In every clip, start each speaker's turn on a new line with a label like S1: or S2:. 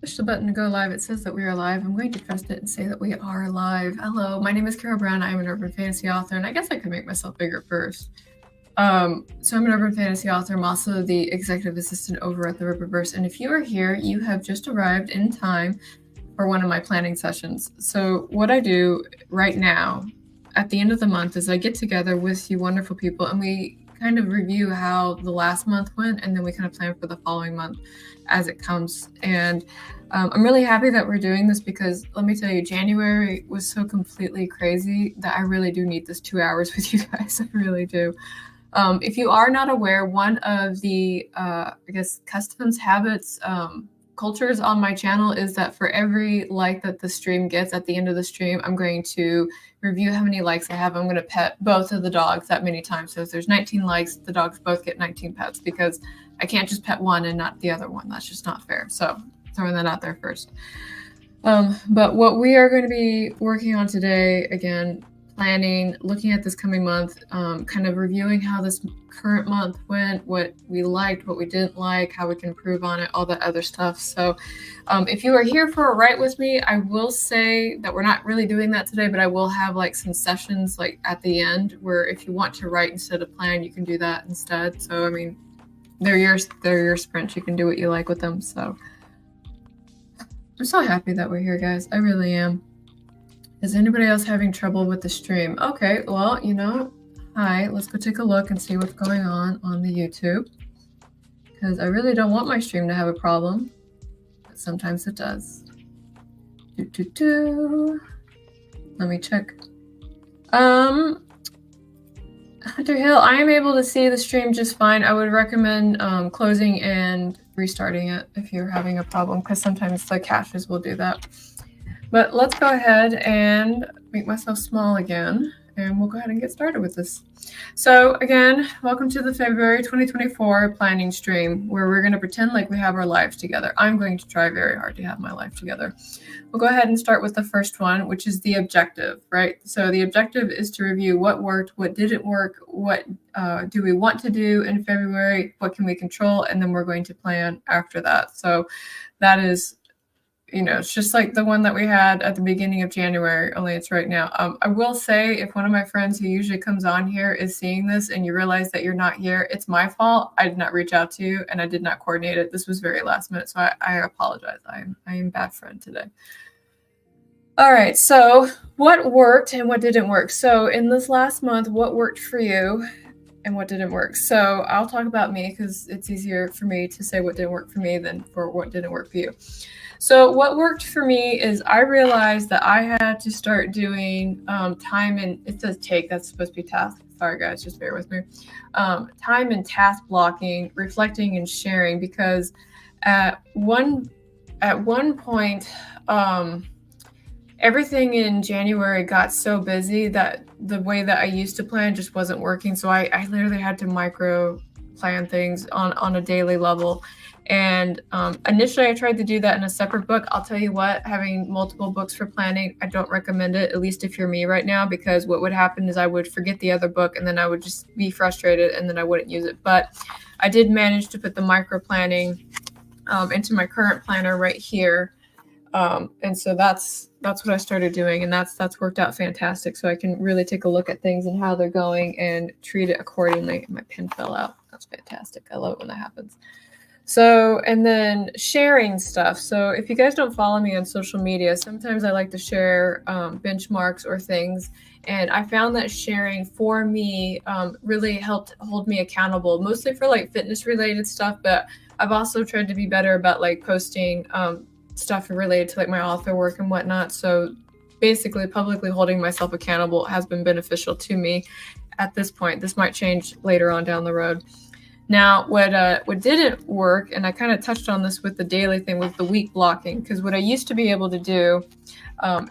S1: Push the button to go live. It says that we are live. I'm going to trust it and say that we are live. Hello, my name is Carrow Brown. I'm an urban fantasy author, and I guess I could make myself bigger first. So I'm an urban fantasy author. I'm also the executive assistant over at the LaterPress. And if you are here, you have just arrived in time for one of my planning sessions. So what I do right now at the end of the month is I get together with you wonderful people and we kind of review how the last month went, and then we kind of plan for the following month as it comes. And I'm really happy that we're doing this because let me tell you, January was so completely crazy that I really do need this 2 hours with you guys. I really do. If you are not aware, one of the, customs, habits, cultures on my channel is that for every like that the stream gets at the end of the stream, I'm going to review how many likes I have. I'm going to pet both of the dogs that many times. So if there's 19 likes, the dogs both get 19 pets because I can't just pet one and not the other one. That's just not fair. So throwing that out there first. But what we are going to be working on today, again, planning, looking at this coming month, kind of reviewing how this current month went, what we liked, what we didn't like, how we can improve on it, all that other stuff. So if you are here for a write with me, I will say that we're not really doing that today, but I will have like some sessions like at the end where if you want to write instead of plan, you can do that instead. So, I mean, they're your sprints. You can do what you like with them. So I'm so happy that we're here, guys. I really am. Is anybody else having trouble with the stream? Okay, well, hi, let's go take a look and see what's going on the YouTube. Because I really don't want my stream to have a problem, but sometimes it does. Let me check. Hunter Hill, I am able to see the stream just fine. I would recommend closing and restarting it if you're having a problem, because sometimes the caches will do that. But let's go ahead and make myself small again, and we'll go ahead and get started with this. So again, welcome to the February 2024 planning stream, where we're going to pretend like we have our lives together. I'm going to try very hard to have my life together. We'll go ahead and start with the first one, which is the objective, right? So the objective is to review what worked, what didn't work, what do we want to do in February, what can we control, and then we're going to plan after that. So that is, it's just like the one that we had at the beginning of January, only it's right now. I will say, if one of my friends who usually comes on here is seeing this and you realize that you're not here, it's my fault. I did not reach out to you and I did not coordinate it. This was very last minute, so I apologize. I am a bad friend today. All right, so what worked and what didn't work? So in this last month, what worked for you and what didn't work? So I'll talk about me because it's easier for me to say what didn't work for me than for what didn't work for you. So what worked for me is I realized that I had to start doing time and it says take, that's supposed to be task. Sorry guys, just bear with me. Time and task blocking, reflecting and sharing, because at one point, everything in January got so busy that the way that I used to plan just wasn't working. So I literally had to micro plan things on a daily level. And initially I tried to do that in a separate book. I'll tell you what, having multiple books for planning, I don't recommend it, at least if you're me right now, because what would happen is I would forget the other book and then I would just be frustrated and then I wouldn't use it. But I did manage to put the micro planning into my current planner right here. And so that's what I started doing, and that's worked out fantastic. So I can really take a look at things and how they're going and treat it accordingly. My pen fell out. That's fantastic. I love it when that happens. So, and then sharing stuff. So if you guys don't follow me on social media, sometimes I like to share benchmarks or things. And I found that sharing for me really helped hold me accountable, mostly for like fitness related stuff. But I've also tried to be better about like posting stuff related to like my author work and whatnot. So basically publicly holding myself accountable has been beneficial to me at this point. This might change later on down the road. Now, what didn't work, and I kind of touched on this with the daily thing, was the week blocking. Because what I used to be able to do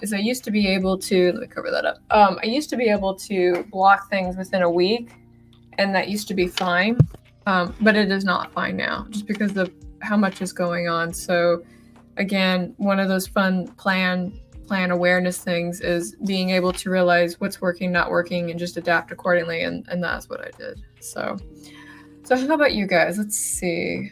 S1: is I used to be able to, let me cover that up. I used to be able to block things within a week, and that used to be fine. But it is not fine now, just because of how much is going on. So again, one of those fun plan awareness things is being able to realize what's working, not working, and just adapt accordingly. And that's what I did. So how about you guys? Let's see.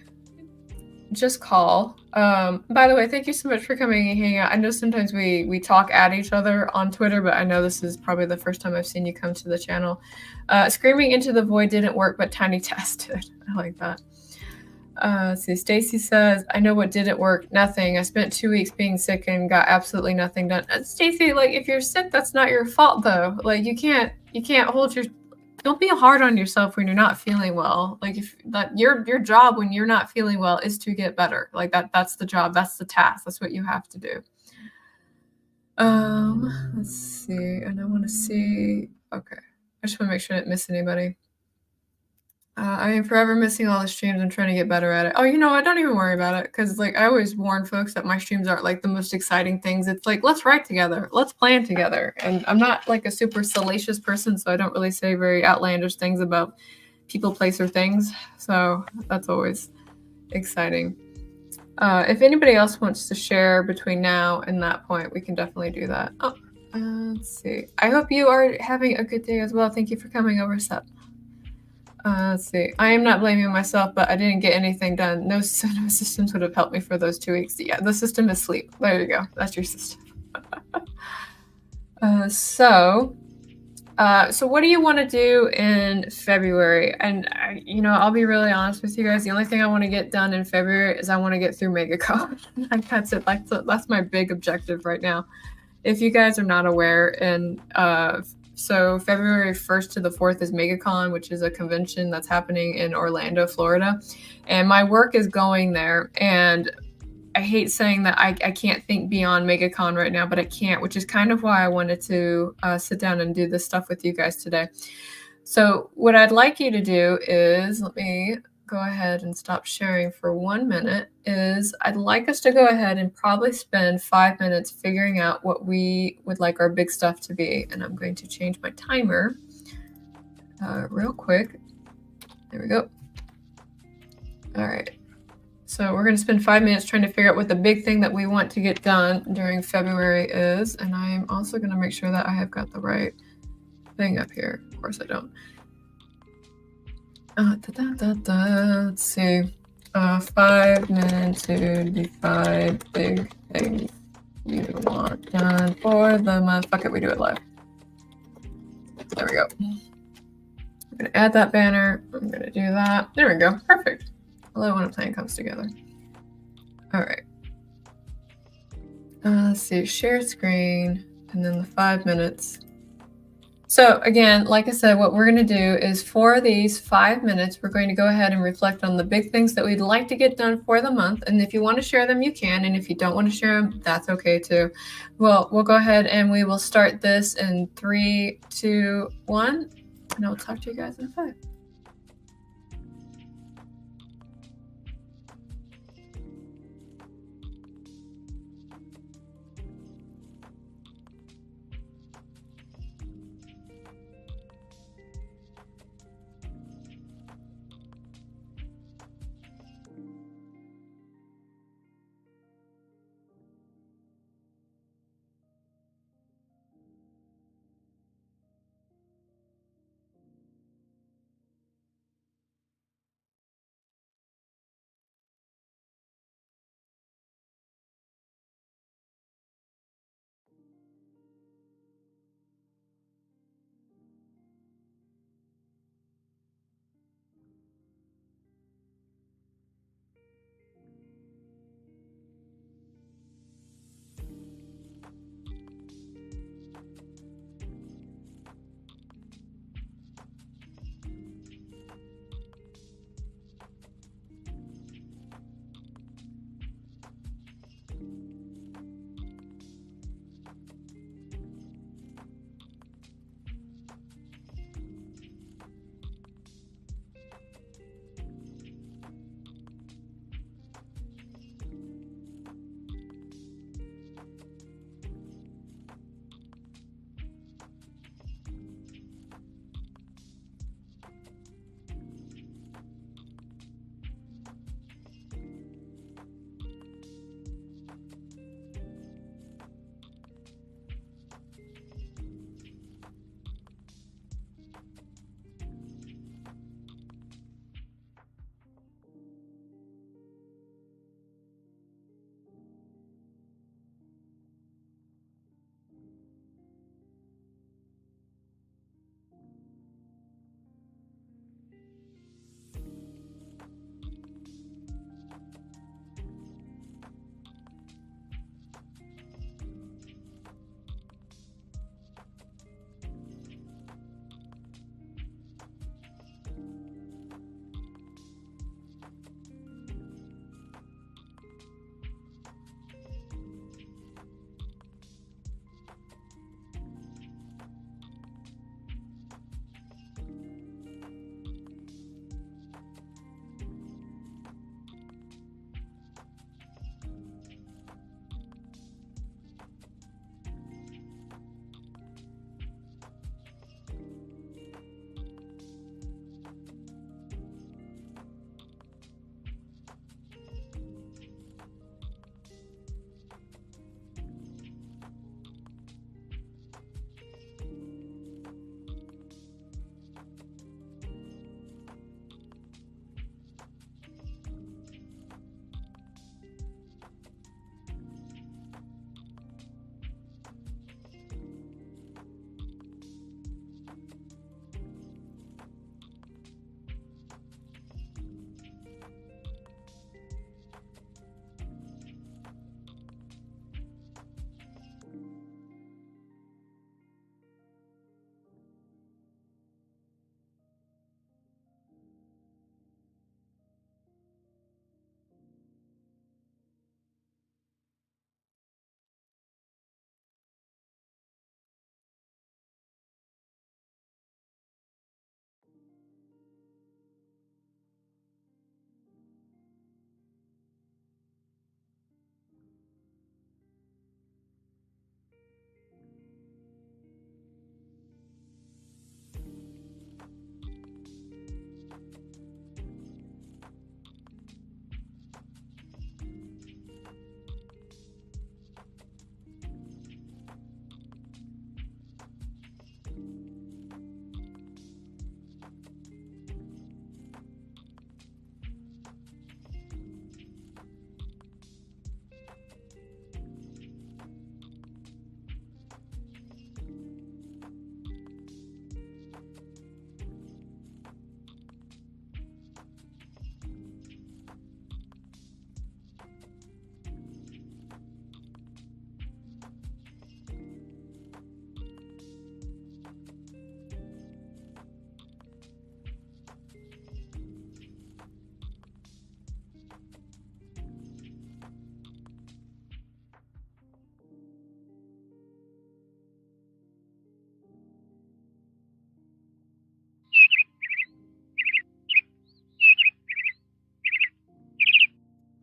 S1: Just Call By the way, thank you so much for coming and hanging out. I know sometimes we talk at each other on Twitter, but I know this is probably the first time I've seen you come to the channel. Screaming into the void didn't work, but Tiny tested. I like that. Let's see, Stacy says, I know what didn't work. Nothing. I spent 2 weeks being sick and got absolutely nothing done. Stacy, like, if you're sick, that's not your fault though. Like, you can't hold your, don't be hard on yourself when you're not feeling well. Like, if that your job when you're not feeling well is to get better. Like, that's the job, that's the task, that's what you have to do. Let's see, and I want to see, okay, I just want to make sure I didn't miss anybody. I am forever missing all the streams. I'm trying to get better at it. Oh, you know what? Don't even worry about it. Because, like, I always warn folks that my streams aren't, like, the most exciting things. It's like, let's write together. Let's plan together. And I'm not, like, a super salacious person, so I don't really say very outlandish things about people, place, or things. So that's always exciting. If anybody else wants to share between now and that point, we can definitely do that. Oh, let's see. I hope you are having a good day as well. Thank you for coming over, Seth. Let's see. I am not blaming myself, but I didn't get anything done. No systems would have helped me for those 2 weeks. Yeah, the system is sleep. There you go. That's your system. So what do you want to do in February? And I'll be really honest with you guys. The only thing I want to get done in February is I want to get through MegaCon. Like, that's it. That's my big objective right now. If you guys are not aware, and so February 1st to the 4th is MegaCon, which is a convention that's happening in Orlando, Florida. And my work is going there. And I hate saying that I can't think beyond MegaCon right now, but I can't, which is kind of why I wanted to sit down and do this stuff with you guys today. So what I'd like you to do is, let me go ahead and stop sharing for 1 minute, is I'd like us to go ahead and probably spend 5 minutes figuring out what we would like our big stuff to be. And I'm going to change my timer real quick. There we go. All right. So we're going to spend 5 minutes trying to figure out what the big thing that we want to get done during February is. And I'm also going to make sure that I have got the right thing up here. Of course I don't. Let's see. 5 minutes to decide big things you want done for the month. Fuck it, we do it live. There we go. I'm going to add that banner. I'm going to do that. There we go. Perfect. I love when a plan comes together. All right. Let's see. Share screen. And then the 5 minutes. So again, like I said, what we're going to do is for these 5 minutes, we're going to go ahead and reflect on the big things that we'd like to get done for the month. And if you want to share them, you can. And if you don't want to share them, that's okay too. Well, we'll go ahead and we will start this in 3, 2, 1. And I'll talk to you guys in 5.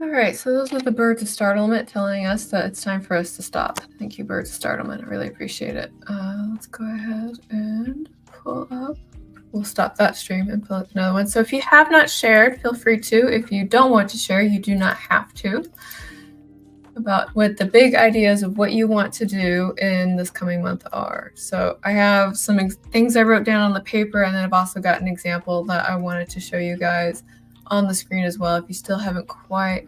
S1: All right, so those are the birds of startlement telling us that it's time for us to stop. Thank you, birds of startlement. I really appreciate it. Let's go ahead and pull up. We'll stop that stream and pull up another one. So if you have not shared, feel free to. If you don't want to share, you do not have to. About what the big ideas of what you want to do in this coming month are. So I have some things I wrote down on the paper, and then I've also got an example that I wanted to show you guys on the screen as well if you still haven't quite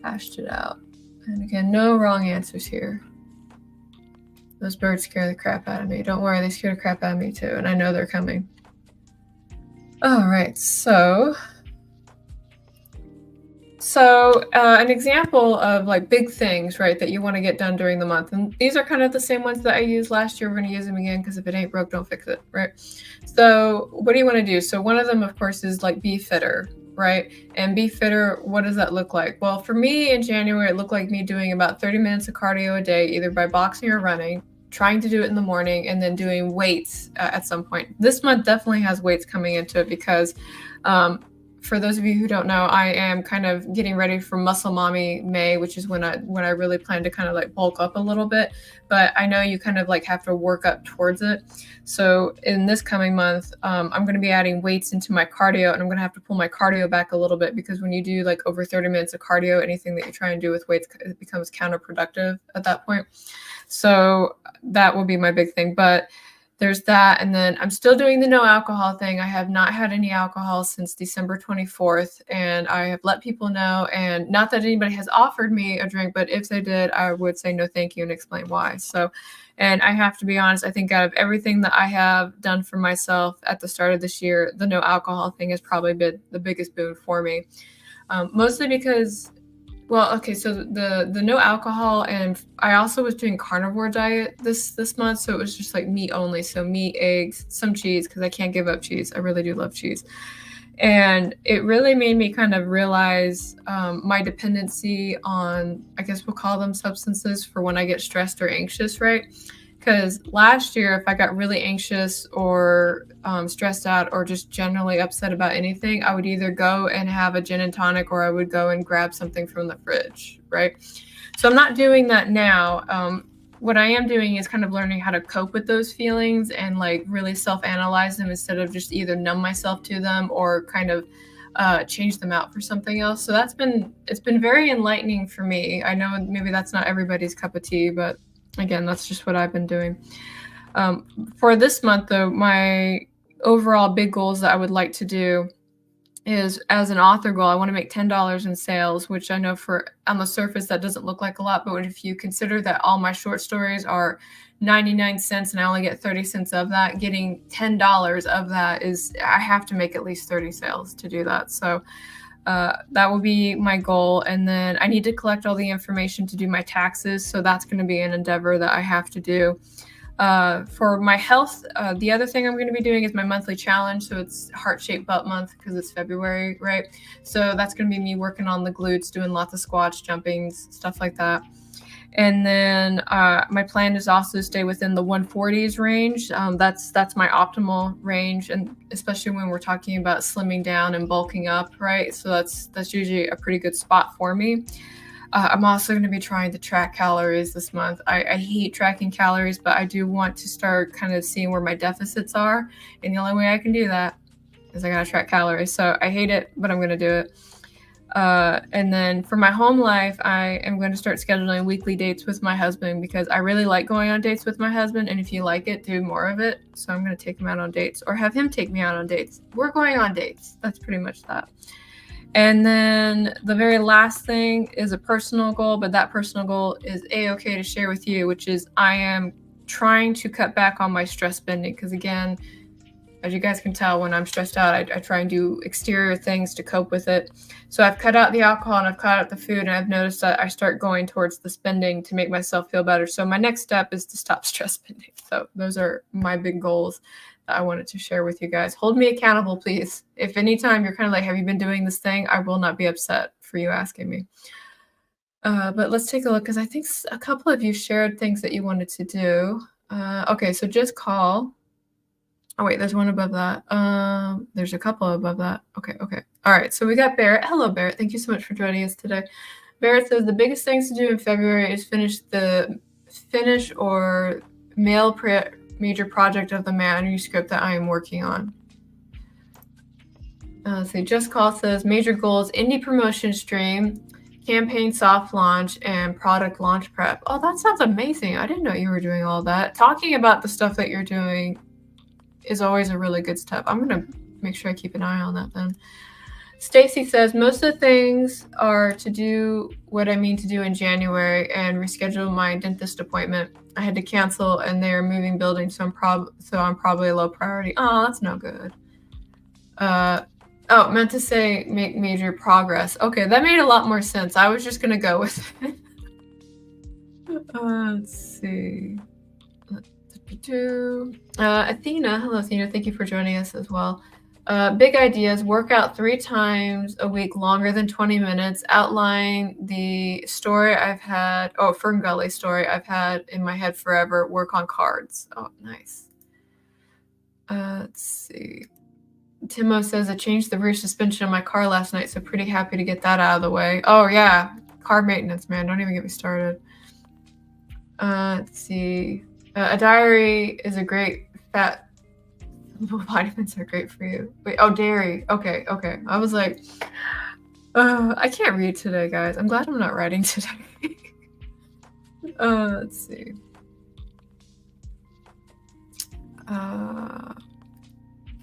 S1: hashed it out. And again, no wrong answers here. Those birds scare the crap out of me. Don't worry, they scare the crap out of me too, and I know they're coming. All right, so an example of like big things, right, that you want to get done during the month. And these are kind of the same ones that I used last year. We're going to use them again because if it ain't broke, don't fix it, right? So what do you want to do? So one of them, of course, is like be fitter, right? And be fitter, what does that look like? Well, for me in January, it looked like me doing about 30 minutes of cardio a day, either by boxing or running, trying to do it in the morning, and then doing weights at some point. This month definitely has weights coming into it because for those of you who don't know, I am kind of getting ready for Muscle Mommy May, which is when I really plan to kind of like bulk up a little bit. But I know you kind of like have to work up towards it. So in this coming month, I'm going to be adding weights into my cardio, and I'm going to have to pull my cardio back a little bit because when you do like over 30 minutes of cardio, anything that you try and do with weights, it becomes counterproductive at that point. So that will be my big thing. But there's that. And then I'm still doing the no alcohol thing. I have not had any alcohol since December 24th. And I have let people know, and not that anybody has offered me a drink, but if they did, I would say no thank you and explain why. So, and I have to be honest, I think out of everything that I have done for myself at the start of this year, the no alcohol thing has probably been the biggest boon for me. Mostly because, well, okay, so the no alcohol, and I also was doing carnivore diet this month, so it was just like meat only, so meat, eggs, some cheese, because I can't give up cheese. I really do love cheese. And it really made me kind of realize my dependency on, I guess we'll call them substances for when I get stressed or anxious, right? Because last year, if I got really anxious or stressed out or just generally upset about anything, I would either go and have a gin and tonic or I would go and grab something from the fridge, right? So I'm not doing that now. What I am doing is kind of learning how to cope with those feelings and like really self-analyze them instead of just either numb myself to them or kind of change them out for something else. So it's been very enlightening for me. I know maybe that's not everybody's cup of tea, but again, that's just what I've been doing. For this month, though, my overall big goals that I would like to do is, as an author goal, I want to make $10 in sales, which I know on the surface that doesn't look like a lot, but if you consider that all my short stories are 99 cents and I only get 30 cents of that, getting $10 of that I have to make at least 30 sales to do that. So that will be my goal. And then I need to collect all the information to do my taxes. So that's going to be an endeavor that I have to do. For my health, the other thing I'm going to be doing is my monthly challenge. So it's heart-shaped butt month because it's February, right? So that's going to be me working on the glutes, doing lots of squats, jumpings, stuff like that. And then my plan is also to stay within the 140s range. That's my optimal range, and especially when we're talking about slimming down and bulking up, right? So that's usually a pretty good spot for me. I'm also going to be trying to track calories this month. I hate tracking calories, but I do want to start kind of seeing where my deficits are. And the only way I can do that is I got to track calories. So I hate it, but I'm going to do it. And then for my home life, I am going to start scheduling weekly dates with my husband because I really like going on dates with my husband. And if you like it, do more of it. So I'm going to take him out on dates or have him take me out on dates. We're going on dates. That's pretty much that. And then the very last thing is a personal goal, but that personal goal is A-okay to share with you, which is I am trying to cut back on my stress spending. Because again, as you guys can tell, when I'm stressed out, I try and do exterior things to cope with it. So I've cut out the alcohol and I've cut out the food, and I've noticed that I start going towards the spending to make myself feel better. So my next step is to stop stress spending. So those are my big goals that I wanted to share with you guys. Hold me accountable, please. If anytime you're kind of like, have you been doing this thing? I will not be upset for you asking me. But let's take a look because I think a couple of you shared things that you wanted to do. Okay, so just call. Oh, wait, there's one above that. There's a couple above that. Okay. All right, so we got Barrett. Hello, Barrett. Thank you so much for joining us today. Barrett says the biggest things to do in February is finish or mail major project of the manuscript that I am working on. Let's see. Just Call says major goals: indie promotion stream, campaign soft launch, and product launch prep. Oh, that sounds amazing. I didn't know you were doing all that. Talking about the stuff that you're doing is always a really good step. I'm going to make sure I keep an eye on that then. Stacy says most of the things are to do what I mean to do in January and reschedule my dentist appointment. I had to cancel and they're moving buildings, so I'm probably a low priority. Oh, that's no good. Meant to say make major progress. Okay, that made a lot more sense. I was just gonna go with it. Let's see. Athena, hello Athena, thank you for joining us as well. Big ideas: work out 3 times a week, longer than 20 minutes. Outline the story I've had. Oh, Fern Gully story I've had in my head forever. Work on cards. Oh, nice. Let's see. Timo says I changed the rear suspension on my car last night, so pretty happy to get that out of the way. Oh yeah, car maintenance, man. Don't even get me started. Let's see. A diary is a great fat. Vitamins are great for you. Wait, oh, dairy. Okay. I was like, I can't read today, guys. I'm glad I'm not writing today. Let's see.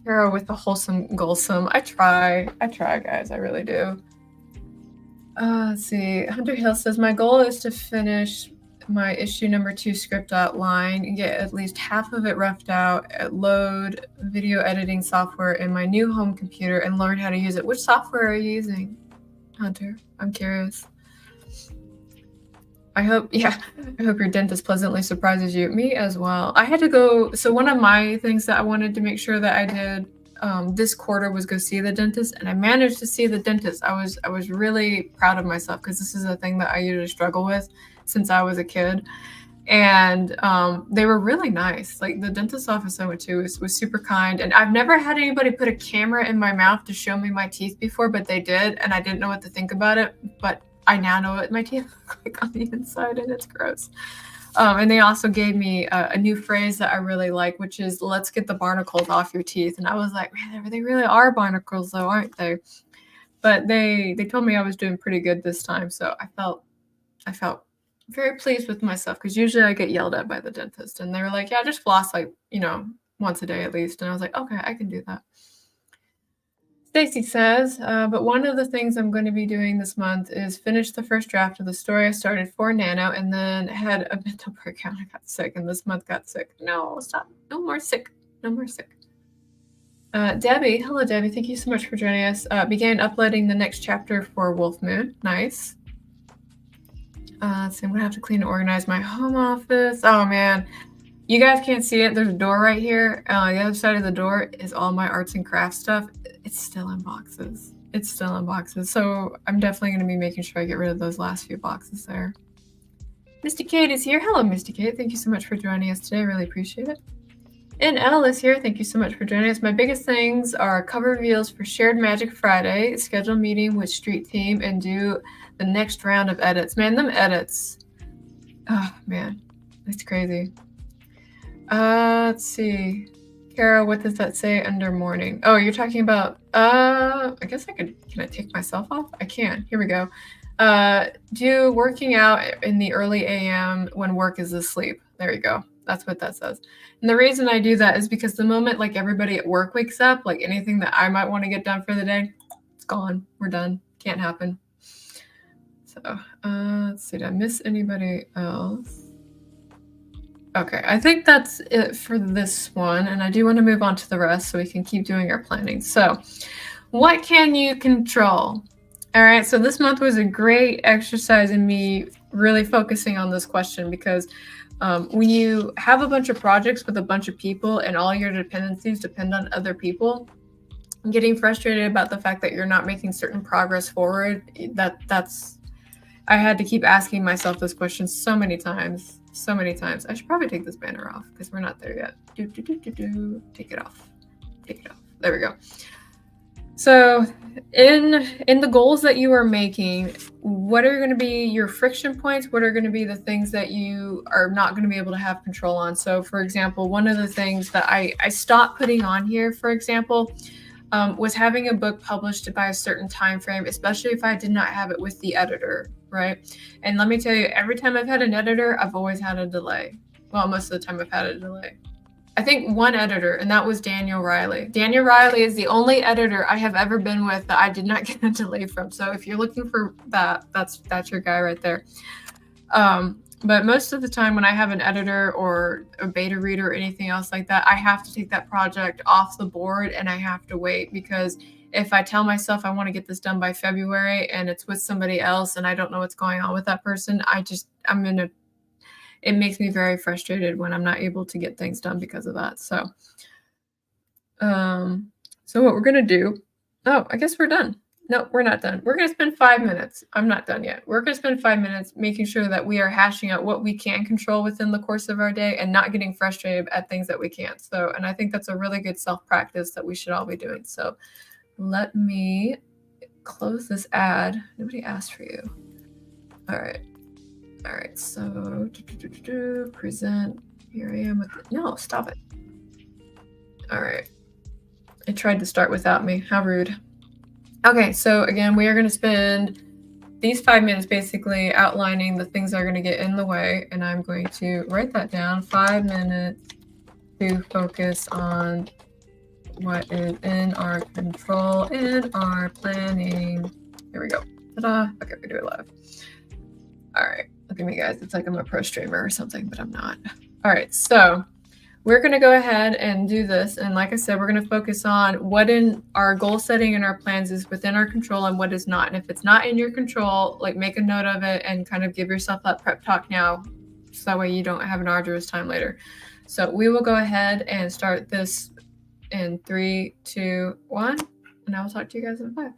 S1: Carrow with the wholesome goalsome. I try, guys. I really do. Let's see. Hunter Hill says my goal is to finish my issue number 2 script outline, get at least half of it roughed out, load video editing software in my new home computer, and learn how to use it. Which software are you using, Hunter? I'm curious. I hope your dentist pleasantly surprises you. Me as well. I had to go. So one of my things that I wanted to make sure that I did this quarter was go see the dentist, and I managed to see the dentist. I was really proud of myself because this is a thing that I usually struggle with since I was a kid. And they were really nice. Like the dentist office I went to was super kind. And I've never had anybody put a camera in my mouth to show me my teeth before, but they did. And I didn't know what to think about it. But I now know what my teeth look like on the inside, and it's gross. And they also gave me a new phrase that I really like, which is "let's get the barnacles off your teeth." And I was like, man, they really are barnacles though, aren't they? But they told me I was doing pretty good this time. So I felt very pleased with myself, because usually I get yelled at by the dentist, and they were like, yeah, just floss like, once a day at least. And I was like, okay, I can do that. Stacy says, but one of the things I'm going to be doing this month is finish the first draft of the story I started for Nano, and then had a mental breakdown. I got sick, and this month got sick. No, stop. No more sick. Debbie, hello Debbie. Thank you so much for joining us. Began uploading the next chapter for Wolf Moon. Nice. So I'm gonna have to clean and organize my home office. Oh man, you guys can't see it. There's a door right here. The other side of the door is all my arts and crafts stuff. It's still in boxes. So I'm definitely gonna be making sure I get rid of those last few boxes there. Misty Kate is here. Hello, Misty Kate. Thank you so much for joining us today. I really appreciate it. And Elle is here. Thank you so much for joining us. My biggest things are cover reveals for Shared Magic Friday, schedule meeting with Street Team, and do the next round of edits. Man, them edits. Oh, man. It's crazy. Let's see. Carrow, what does that say under morning? Oh, you're talking about, I guess can I take myself off? I can. Here we go. Do working out in the early AM when work is asleep. There you go. That's what that says. And the reason I do that is because the moment like everybody at work wakes up, like anything that I might want to get done for the day, it's gone. We're done. Can't happen. So let's see. Did I miss anybody else? Okay, I think that's it for this one. And I do want to move on to the rest so we can keep doing our planning. So what can you control? All right, so this month was a great exercise in me really focusing on this question, because when you have a bunch of projects with a bunch of people and all your dependencies depend on other people, getting frustrated about the fact that you're not making certain progress forward, that's I had to keep asking myself this question so many times. I should probably take this banner off because we're not there yet. Take it off. There we go. So in the goals that you are making, what are going to be your friction points? What are going to be the things that you are not going to be able to have control on? So for example, one of the things that I stopped putting on here, for example, was having a book published by a certain time frame, especially if I did not have it with the editor, right? And let me tell you, every time I've had an editor, I've always had a delay. Well, most of the time I've had a delay. I think one editor, and that was Daniel Riley. Daniel Riley is the only editor I have ever been with that I did not get a delay from. So if you're looking for that, that's your guy right there. But most of the time when I have an editor or a beta reader or anything else like that, I have to take that project off the board and I have to wait, because if I tell myself I want to get this done by February and it's with somebody else and I don't know what's going on with that person, it makes me very frustrated when I'm not able to get things done because of that. So what we're going to do, I guess we're done. No, we're not done. We're going to spend 5 minutes. I'm not done yet. We're going to spend 5 minutes making sure that we are hashing out what we can control within the course of our day and not getting frustrated at things that we can't. So, and I think that's a really good self-practice that we should all be doing. So let me close this ad. Nobody asked for you. All right. So present. Here I am with it. No, stop it. All right. It tried to start without me. How rude. Okay, so again, we are going to spend these 5 minutes basically outlining the things that are going to get in the way, and I'm going to write that down. 5 minutes to focus on what is in our control in our planning. Here we go. Ta-da. Okay, we do it live. All right, look at me, guys. It's like I'm a pro streamer or something, but I'm not. All right, so we're going to go ahead and do this. And like I said, we're going to focus on what in our goal setting and our plans is within our control and what is not. And if it's not in your control, like make a note of it and kind of give yourself that prep talk now, so that way you don't have an arduous time later. So we will go ahead and start this in 3, 2, 1, and I will talk to you guys in 5.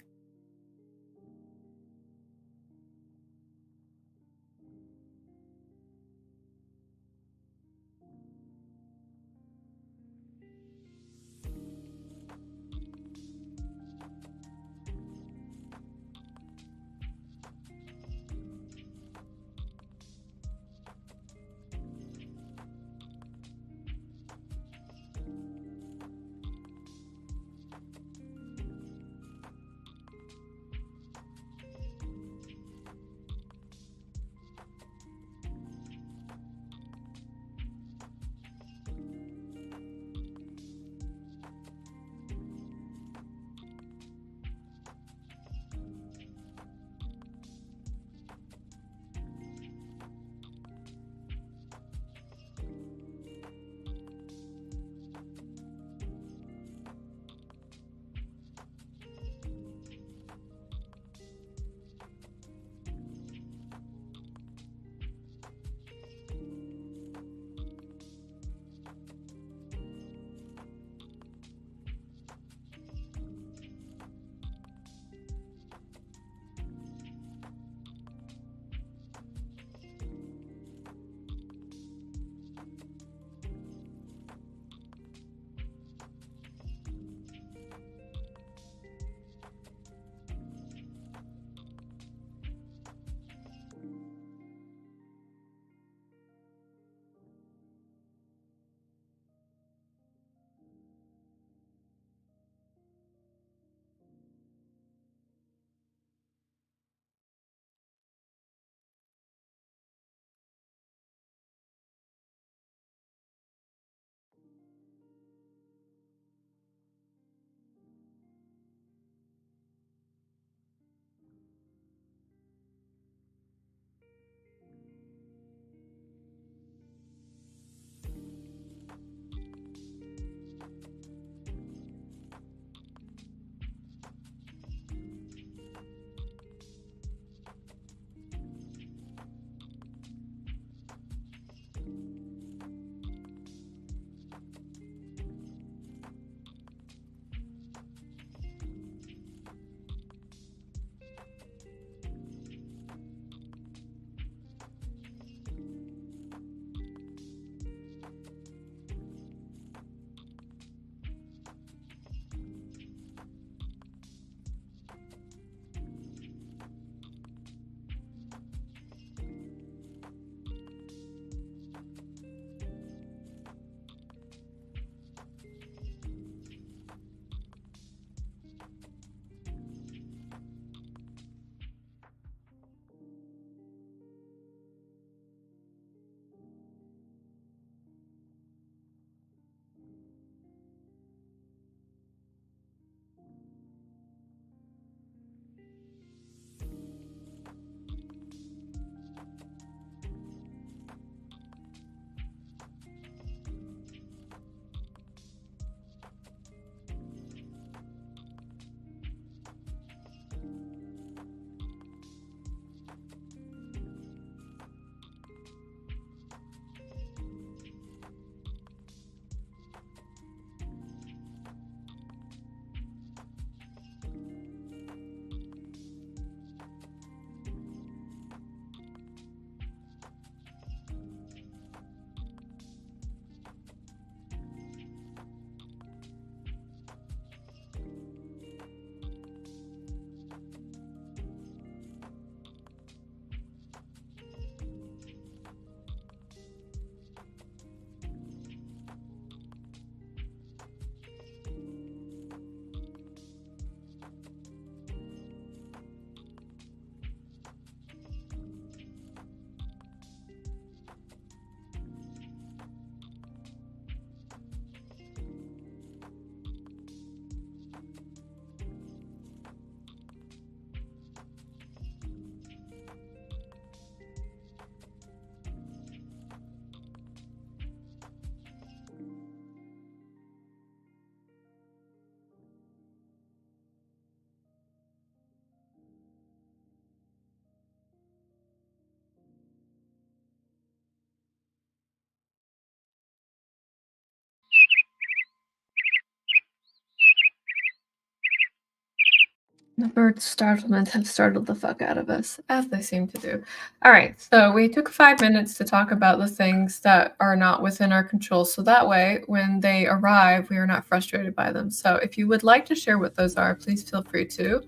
S1: The bird's startlements have startled the fuck out of us, as they seem to do. All right, so we took 5 minutes to talk about the things that are not within our control, so that way, when they arrive, we are not frustrated by them. So if you would like to share what those are, please feel free to.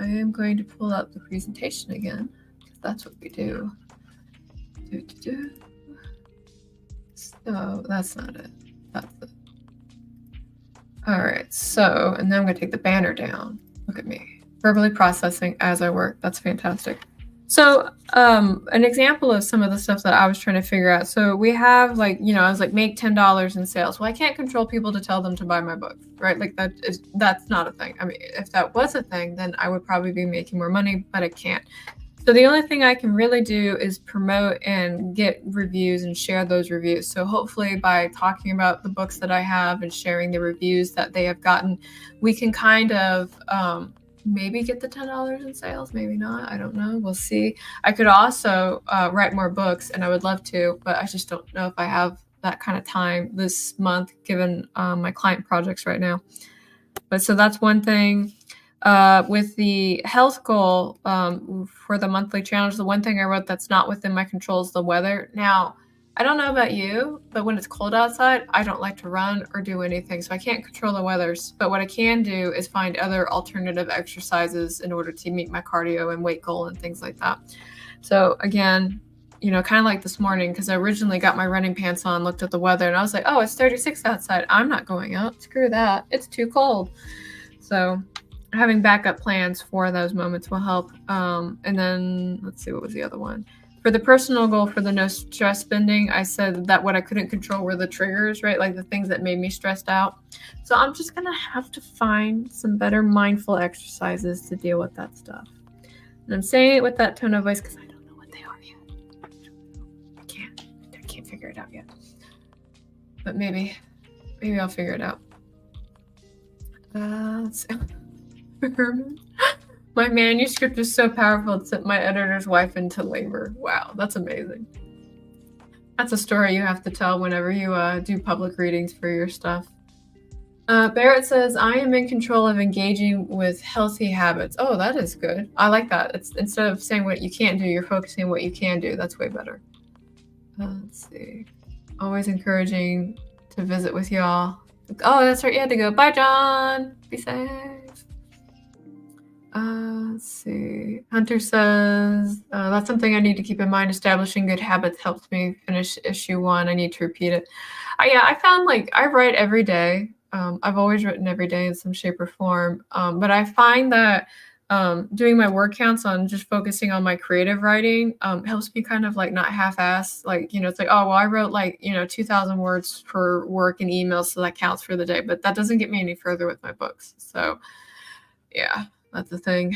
S1: I am going to pull up the presentation again, because that's what we do. So that's not it. That's it. All right, so, and then I'm going to take the banner down. Look at me. Verbally processing as I work. That's fantastic. So an example of some of the stuff that I was trying to figure out. So we have like, I was like, make $10 in sales. Well, I can't control people to tell them to buy my book, right? Like that's not a thing. I mean, if that was a thing, then I would probably be making more money, but I can't. So the only thing I can really do is promote and get reviews and share those reviews. So hopefully by talking about the books that I have and sharing the reviews that they have gotten, we can kind of maybe get the $10 in sales, maybe not. I don't know. We'll see. I could also write more books, and I would love to, but I just don't know if I have that kind of time this month, given my client projects right now. But so that's one thing. With the health goal for the monthly challenge, the one thing I wrote that's not within my control is the weather. Now, I don't know about you, but when it's cold outside, I don't like to run or do anything. So I can't control the weather. But what I can do is find other alternative exercises in order to meet my cardio and weight goal and things like that. So again, kind of like this morning, because I originally got my running pants on, looked at the weather, and I was like, oh, it's 36 outside. I'm not going out. Screw that. It's too cold. So having backup plans for those moments will help. And then let's see, what was the other one? For the personal goal for the no stress spending, I said that what I couldn't control were the triggers, right? Like the things that made me stressed out. So I'm just going to have to find some better mindful exercises to deal with that stuff. And I'm saying it with that tone of voice because I don't know what they are yet. I can't figure it out yet. But maybe I'll figure it out. Let's see. My manuscript is so powerful it sent my editor's wife into labor. Wow, that's amazing. That's a story you have to tell whenever you do public readings for your stuff. Barrett says, I am in control of engaging with healthy habits. Oh, that is good. I like that. It's instead of saying what you can't do, you're focusing on what you can do. That's way better. Let's see. Always encouraging to visit with y'all. Oh, that's right. You had to go. Bye, John. Be safe. Let's see. Hunter says, that's something I need to keep in mind. Establishing good habits helps me finish issue 1. I need to repeat it. I found like I write every day. I've always written every day in some shape or form. But I find that doing my word counts on just focusing on my creative writing helps me kind of like not half-ass. Like, it's like, oh, well, I wrote like, 2,000 words for work and emails, so that counts for the day. But that doesn't get me any further with my books. So, yeah. That's the thing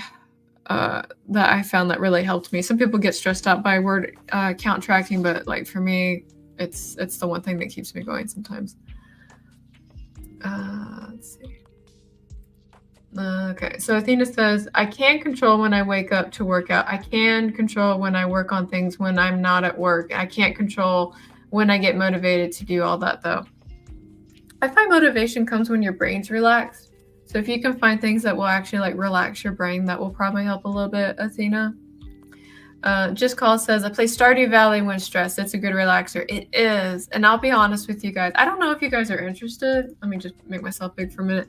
S1: that I found that really helped me. Some people get stressed out by word count tracking, but like for me, it's the one thing that keeps me going sometimes. Let's see. Okay, so Athena says, I can't control when I wake up to work out. I can control when I work on things when I'm not at work. I can't control when I get motivated to do all that, though. I find motivation comes when your brain's relaxed. So if you can find things that will actually like relax your brain, that will probably help a little bit, Athena. Just Call says, I play Stardew Valley when stressed. It's a good relaxer. It is. And I'll be honest with you guys. I don't know if you guys are interested. Let me just make myself big for a minute.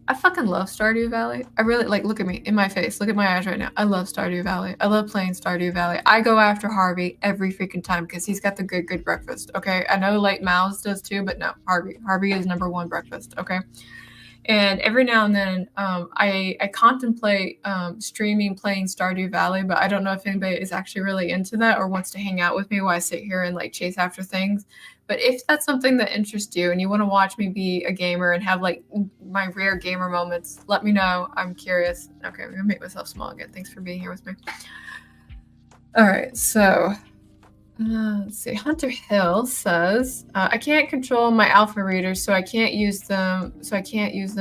S1: I fucking love Stardew Valley. I really look at me in my face. Look at my eyes right now. I love Stardew Valley. I love playing Stardew Valley. I go after Harvey every freaking time because he's got the good breakfast. Okay. I know Late Mouse does too, but no, Harvey is number 1 breakfast. Okay. And every now and then, I contemplate streaming playing Stardew Valley, but I don't know if anybody is actually really into that or wants to hang out with me while I sit here and like chase after things. But if that's something that interests you and you want to watch me be a gamer and have like my rare gamer moments, let me know. I'm curious. Okay, I'm gonna make myself small again. Thanks for being here with me. All right, so let's see. Hunter Hill says, I can't control my alpha readers, so I can't use them.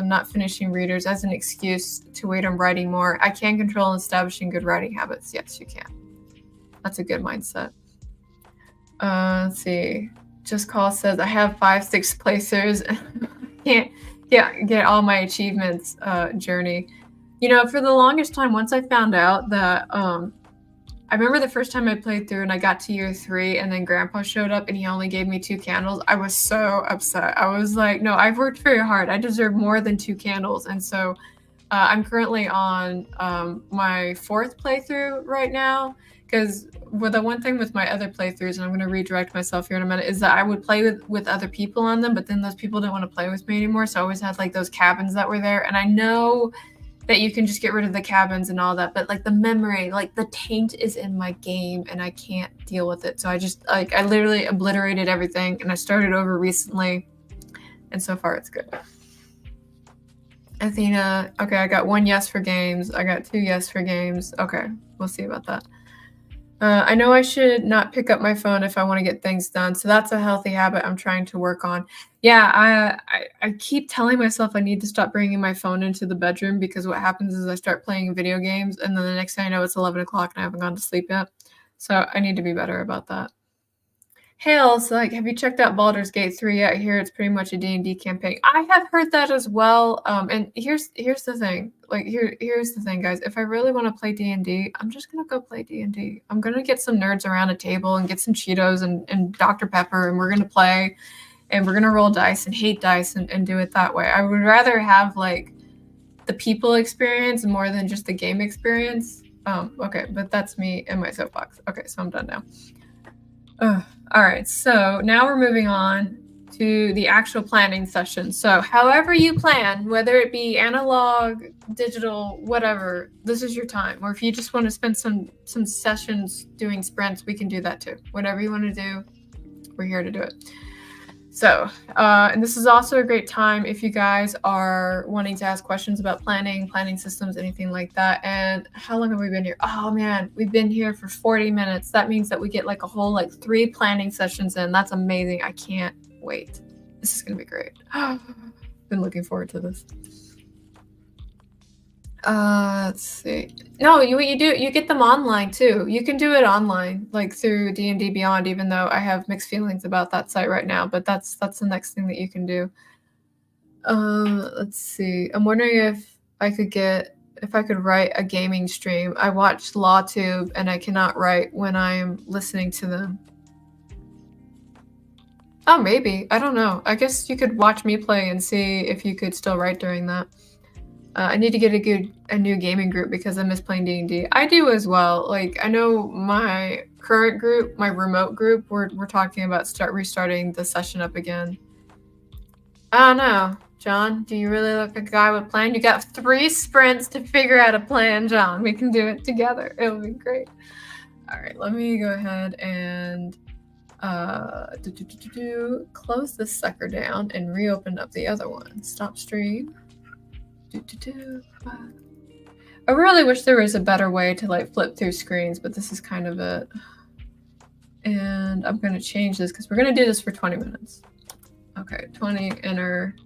S1: Not finishing readers as an excuse to wait on writing more. I can control establishing good writing habits. Yes, you can. That's a good mindset. Let's see. Just Call says, I have 5 6th placers. Can't get all my achievements journey. You know, for the longest time, once I found out that, I remember the first time I played through and I got to year 3 and then Grandpa showed up and he only gave me 2 candles. I was so upset. I was like, no, I've worked very hard. I deserve more than 2 candles. And so I'm currently on my 4th playthrough right now, because the one thing with my other playthroughs, and I'm going to redirect myself here in a minute, is that I would play with other people on them, but then those people didn't want to play with me anymore. So I always had like those cabins that were there. And I know that you can just get rid of the cabins and all that, but like the memory, like the taint is in my game and I can't deal with it. So I just like, I literally obliterated everything and I started over recently, and so far it's good. Athena, okay, I got 1 yes for games. I got 2 yes for games. Okay, we'll see about that. I know I should not pick up my phone if I want to get things done. So that's a healthy habit I'm trying to work on. Yeah, I keep telling myself I need to stop bringing my phone into the bedroom, because what happens is I start playing video games and then the next thing I know it's 11 o'clock and I haven't gone to sleep yet. So I need to be better about that. Hail, so like, have you checked out Baldur's Gate 3 yet? I hear it's pretty much a D&D campaign. I have heard that as well. And here's the thing. Like, here's the thing, guys. If I really want to play D&D, I'm just gonna go play D&D. I'm gonna get some nerds around a table and get some Cheetos and Dr. Pepper, and we're gonna play, and we're gonna roll dice and hate dice and do it that way. I would rather have like the people experience more than just the game experience. Okay, but that's me and my soapbox. Okay, so I'm done now. All right, so now we're moving on to the actual planning session. So however you plan, whether it be analog, digital, whatever, this is your time. Or if you just want to spend some sessions doing sprints, we can do that too. Whatever you want to do, we're here to do it. So, and this is also a great time if you guys are wanting to ask questions about planning systems, anything like that. And how long have we been here? Oh man, we've been here for 40 minutes. That means that we get like a whole like 3 planning sessions in. That's amazing. I can't wait. This is going to be great. Been looking forward to this. Let's see. No, you get them online too. You can do it online, like through D&D Beyond, even though I have mixed feelings about that site right now, but that's the next thing that you can do. Let's see. I'm wondering if I could write a gaming stream. I watched LawTube and I cannot write when I'm listening to them. Oh, maybe. I don't know. I guess you could watch me play and see if you could still write during that. I need to get a new gaming group because I miss playing D&D. I do as well. Like, I know my current group, my remote group, we're talking about restarting the session up again. I don't know. John, do you really look like a guy with a plan? You got 3 sprints to figure out a plan, John. We can do it together. It'll be great. All right, let me go ahead and close this sucker down and reopen up the other one. Stop stream. I really wish there was a better way to like flip through screens, but this is kind of it. And I'm going to change this because we're going to do this for 20 minutes. Okay, 20, enter,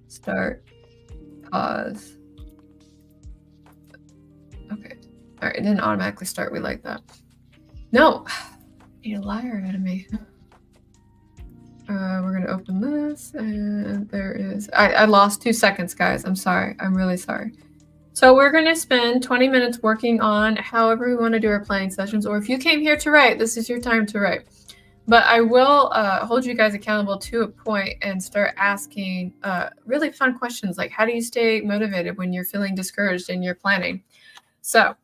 S1: start, pause. Okay, all right, it didn't automatically start. We like that. No, you're a liar out of me. We're going to open this, and there is... I lost 2 seconds, guys. I'm sorry. I'm really sorry. So we're going to spend 20 minutes working on however we want to do our playing sessions, or if you came here to write, this is your time to write. But I will hold you guys accountable to a point and start asking really fun questions, like how do you stay motivated when you're feeling discouraged in your planning? So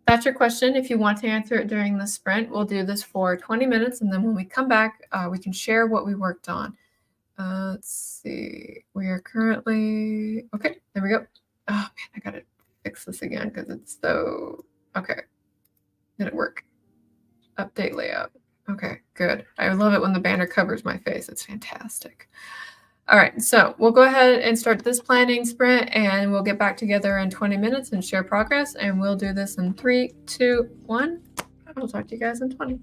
S1: that's your question. If you want to answer it during the sprint, we'll do this for 20 minutes. And then when we come back, we can share what we worked on. Let's see. We are currently... Okay, there we go. Oh, man, I got to fix this again because it's so... Okay. Did it work? Update layout. Okay, good. I love it when the banner covers my face. It's fantastic. All right, so we'll go ahead and start this planning sprint, and we'll get back together in 20 minutes and share progress, and we'll do this in 3, 2, 1. I'll talk to you guys in 20.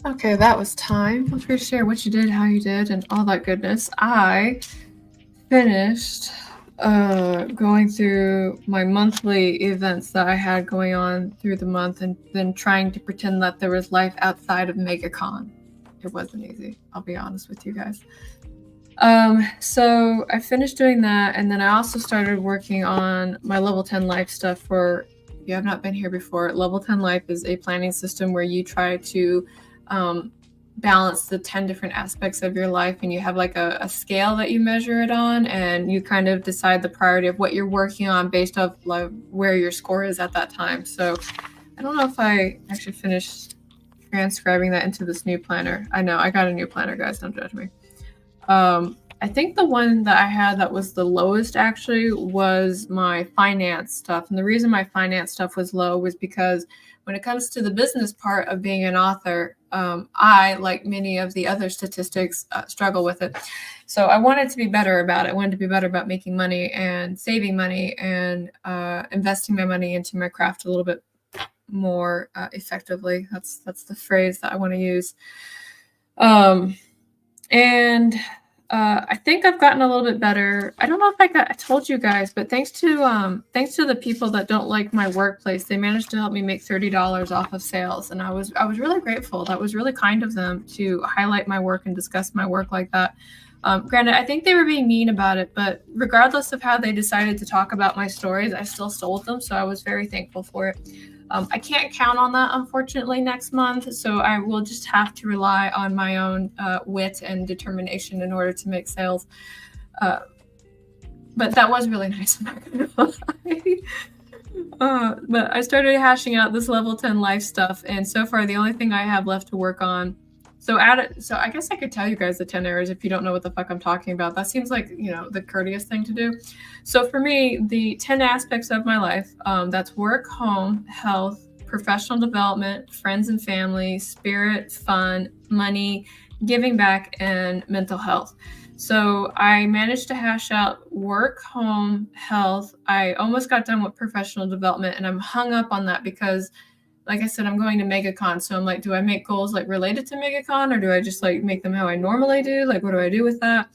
S1: Okay, that was time. Feel free to share what you did, how you did, and all that goodness. I finished going through my monthly events that I had going on through the month and then trying to pretend that there was life outside of MegaCon. It wasn't easy, I'll be honest with you guys. So I finished doing that, and then I also started working on my level 10 life stuff. For if you have not been here before, level 10 life is a planning system where you try to balance the 10 different aspects of your life, and you have like a scale that you measure it on, and you kind of decide the priority of what you're working on based off like where your score is at that time. So I don't know if I actually finished transcribing that into this new planner. I know I got a new planner, guys, don't judge me. I think the one that I had that was the lowest actually was my finance stuff. And the reason my finance stuff was low was because when it comes to the business part of being an author, I, like many of the other statistics, struggle with it. So I wanted to be better about it. I wanted to be better about making money and saving money and investing my money into my craft a little bit more effectively. That's the phrase that I want to use. And I think I've gotten a little bit better. I don't know if I told you guys, but thanks to the people that don't like my workplace, they managed to help me make $30 off of sales, and I was really grateful. That was really kind of them to highlight my work and discuss my work like that. Granted, I think they were being mean about it, but regardless of how they decided to talk about my stories, I still sold them, so I was very thankful for it. I can't count on that, unfortunately, next month, so I will just have to rely on my own wit and determination in order to make sales. But that was really nice. I'm not gonna lie. But I started hashing out this level 10 life stuff, and so far the only thing I have left to work on. So I guess I could tell you guys the 10 areas if you don't know what the fuck I'm talking about. That seems like, the courteous thing to do. So for me, the 10 aspects of my life, that's work, home, health, professional development, friends and family, spirit, fun, money, giving back, and mental health. So I managed to hash out work, home, health. I almost got done with professional development, and I'm hung up on that because, like I said, I'm going to MegaCon. So I'm like, do I make goals like related to MegaCon, or do I just like make them how I normally do? Like, what do I do with that?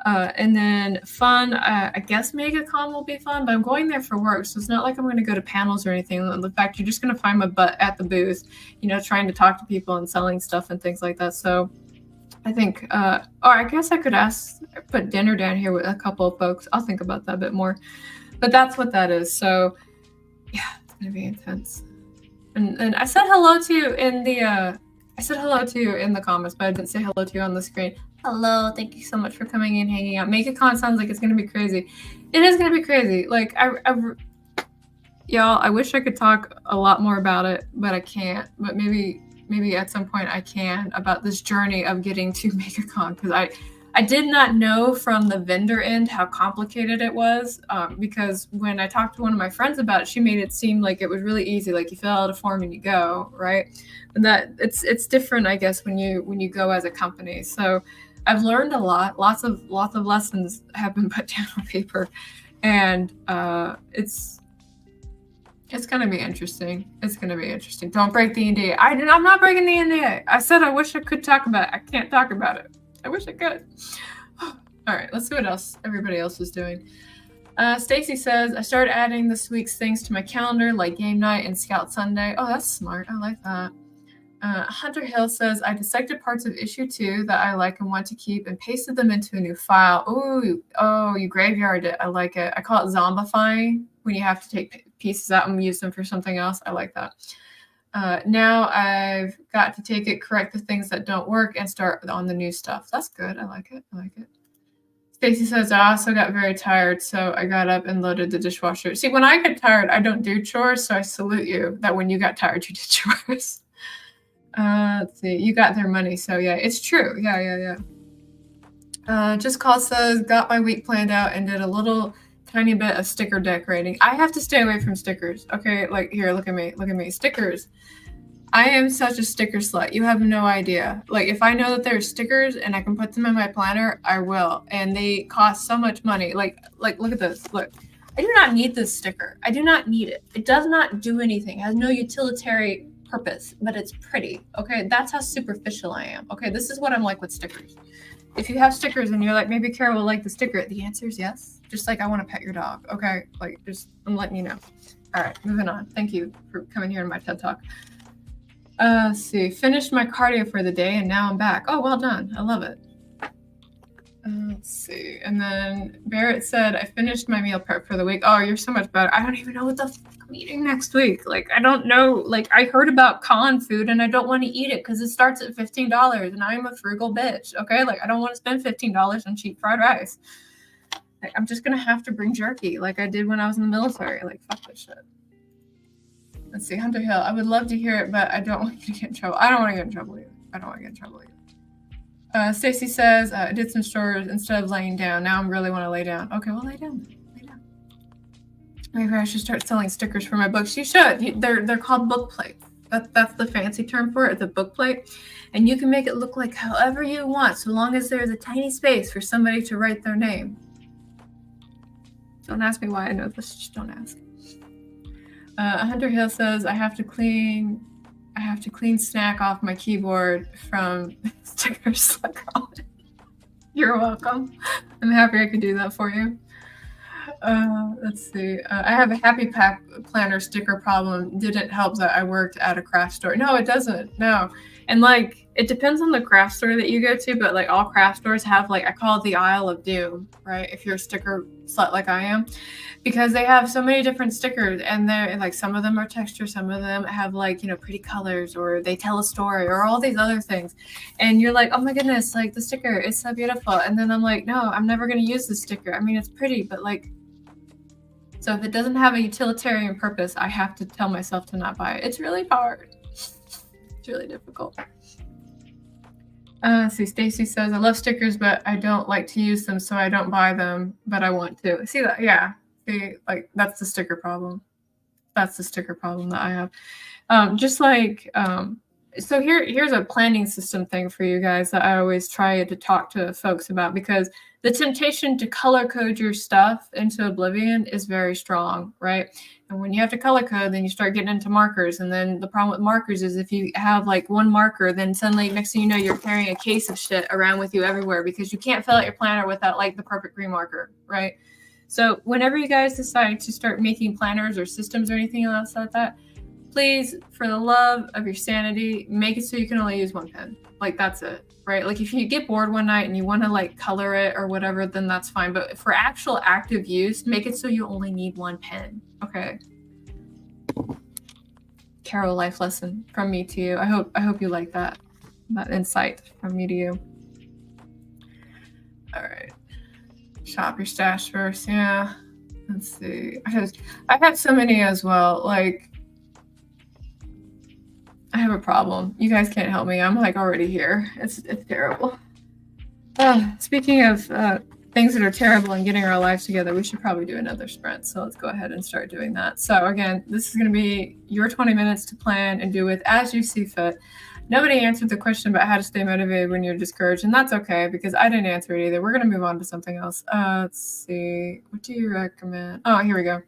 S1: And then fun, I guess MegaCon will be fun, but I'm going there for work. So it's not like I'm going to go to panels or anything. In fact, you're just going to find my butt at the booth, trying to talk to people and selling stuff and things like that. So I think, or I guess I could put dinner down here with a couple of folks. I'll think about that a bit more, but that's what that is. So yeah, it's going to be intense. And I said hello to you in the comments, but I didn't say hello to you on the screen. Hello, thank you so much for coming in, hanging out. MegaCon sounds like it's gonna be crazy. It is gonna be crazy. Like y'all, I wish I could talk a lot more about it, but I can't. But maybe at some point I can, about this journey of getting to MegaCon, because I did not know from the vendor end how complicated it was, because when I talked to one of my friends about it, she made it seem like it was really easy, like you fill out a form and you go, right? And that it's different, I guess, when you go as a company. So I've learned a lot. Lots of lessons have been put down on paper, and it's gonna be interesting. It's gonna be interesting. Don't break the NDA. I'm not breaking the NDA. I said I wish I could talk about it. I can't talk about it. I wish I could. All right, let's see what else everybody else is doing. Stacy says, I started adding this week's things to my calendar, like game night and Scout Sunday. Oh, that's smart. I like that. Hunter Hill says, I dissected parts of issue 2 that I like and want to keep and pasted them into a new file. Oh, you graveyarded it. I like it. I call it zombifying, when you have to take pieces out and use them for something else. I like that. Now I've got to take it, correct the things that don't work, and start on the new stuff. That's good. I like it. Stacy says, I also got very tired, so I got up and loaded the dishwasher. See, when I get tired, I don't do chores, so I salute you that when you got tired, you did chores. Let's see. You got their money, so yeah, it's true. Yeah. Just Call says, got my week planned out and did a little tiny bit of sticker decorating. I have to stay away from stickers. Okay, like here, look at me. Stickers. I am such a sticker slut. You have no idea. Like, if I know that there's stickers and I can put them in my planner, I will. And they cost so much money. Like look at this. Look, I do not need this sticker. I do not need it. It does not do anything. It has no utilitarian purpose, but it's pretty. Okay, that's how superficial I am. Okay, this is what I'm like with stickers. If you have stickers and you're like, maybe Carrow will like the sticker, the answer is yes. Just like I want to pet your dog. Okay, like just I'm letting you know. All right, moving on. Thank you for coming here in my TED Talk. Let's see. Finished my cardio for the day and now I'm back. Oh, well done. I love it. Let's see. And then Barrett said, I finished my meal prep for the week. Oh, you're so much better. I don't even know what the fuck I'm eating next week. Like, I don't know. Like, I heard about con food and I don't want to eat it because it starts at $15 and I'm a frugal bitch. Okay. Like, I don't want to spend $15 on cheap fried rice. Like, I'm just going to have to bring jerky like I did when I was in the military. Like, fuck this shit. Let's see. Hunter Hill. I would love to hear it, but I don't want you to get in trouble. I don't want to get in trouble either. I don't want to get in trouble either. Stacy says, I did some chores instead of laying down. Now I really want to lay down. Okay, well, lay down. Lay down. Maybe I should start selling stickers for my books. You should. They're called book plates. That's the fancy term for it. It's a book plate. And you can make it look like however you want, so long as there's a tiny space for somebody to write their name. Don't ask me why I know this. Just don't ask. Hunter Hill says, I have to clean snack off my keyboard from stickers. You're welcome. I'm happy I could do that for you. Let's see. I have a Happy Pack planner sticker problem. Didn't help that I worked at a craft store. No, it doesn't. No. And like, it depends on the craft store that you go to, but like all craft stores have like, I call it the aisle of doom, right? If you're a sticker slut like I am, because they have so many different stickers and they're like, some of them are texture, some of them have like, pretty colors or they tell a story or all these other things. And you're like, oh my goodness, like the sticker is so beautiful. And then I'm like, no, I'm never going to use this sticker. I mean, it's pretty, but like, so if it doesn't have a utilitarian purpose, I have to tell myself to not buy it. It's really hard. It's really difficult. See, Stacy says, I love stickers, but I don't like to use them, so I don't buy them, but I want to. See that? Yeah. See, like, that's the sticker problem. That's the sticker problem that I have. Just like, so here's a planning system thing for you guys that I always try to talk to folks about, because the temptation to color code your stuff into oblivion is very strong, right? And when you have to color code, then you start getting into markers. And then the problem with markers is if you have like one marker, then suddenly next thing you know, you're carrying a case of shit around with you everywhere because you can't fill out your planner without like the perfect green marker, right? So whenever you guys decide to start making planners or systems or anything else like that, please, for the love of your sanity, make it so you can only use one pen. Like, that's it, right? Like, if you get bored one night and you want to, like, color it or whatever, then that's fine. But for actual active use, make it so you only need one pen, okay? Carrow life lesson from me to you. I hope you like that insight from me to you. All right. Shop your stash first, yeah. Let's see. I have so many as well, like, I have a problem. You guys can't help me. I'm like already here. It's terrible. Speaking of things that are terrible and getting our lives together, we should probably do another sprint. So let's go ahead and start doing that. So again, this is going to be your 20 minutes to plan and do with as you see fit. Nobody answered the question about how to stay motivated when you're discouraged, and that's okay because I didn't answer it either. We're going to move on to something else. Let's see. What do you recommend? Oh, here we go.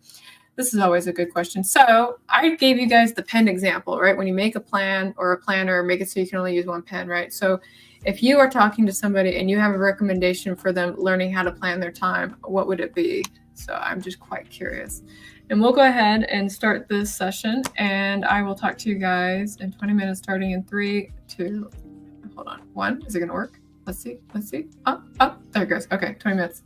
S1: This is always a good question. So I gave you guys the pen example, right? When you make a plan or a planner, make it so you can only use one pen, right? So if you are talking to somebody and you have a recommendation for them learning how to plan their time, what would it be? So I'm just quite curious. And we'll go ahead and start this session, and I will talk to you guys in 20 minutes starting in 3, 2, hold on, 1. Is it going to work? Let's see. Oh, there it goes. Okay, 20 minutes.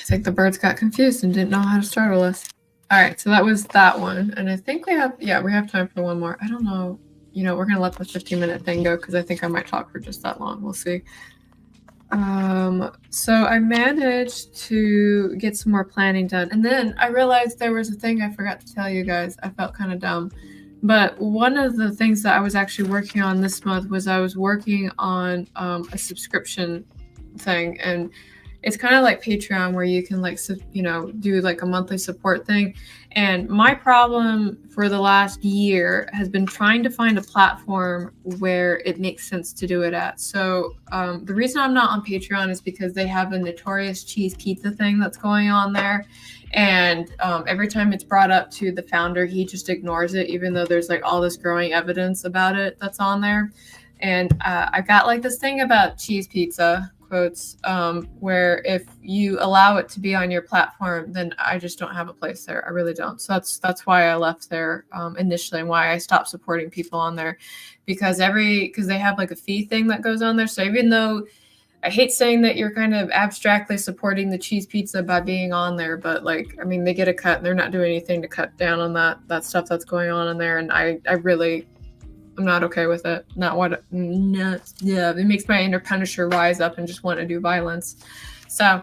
S1: think the birds got confused and didn't know how to startle us. All right, so that was that one. And I think we have time for one more. I don't know. We're going to let the 15-minute thing go because I think I might talk for just that long. We'll see. So I managed to get some more planning done. And then I realized there was a thing I forgot to tell you guys. I felt kind of dumb. But one of the things that I was actually working on this month was I was working on a subscription thing. And it's kind of like Patreon where you can do like a monthly support thing. And my problem for the last year has been trying to find a platform where it makes sense to do it at. So the reason I'm not on Patreon is because they have a notorious cheese pizza thing that's going on there. And every time it's brought up to the founder, he just ignores it, even though there's like all this growing evidence about it that's on there. And I got like this thing about cheese pizza, quotes, where if you allow it to be on your platform, then I just don't have a place there. I really don't. So that's why I left there initially, and why I stopped supporting people on there, because they have like a fee thing that goes on there. So even though I hate saying that you're kind of abstractly supporting the cheese pizza by being on there, but they get a cut and they're not doing anything to cut down on that stuff that's going on in there. And I'm not okay with it. It makes my inner Punisher rise up and just want to do violence. So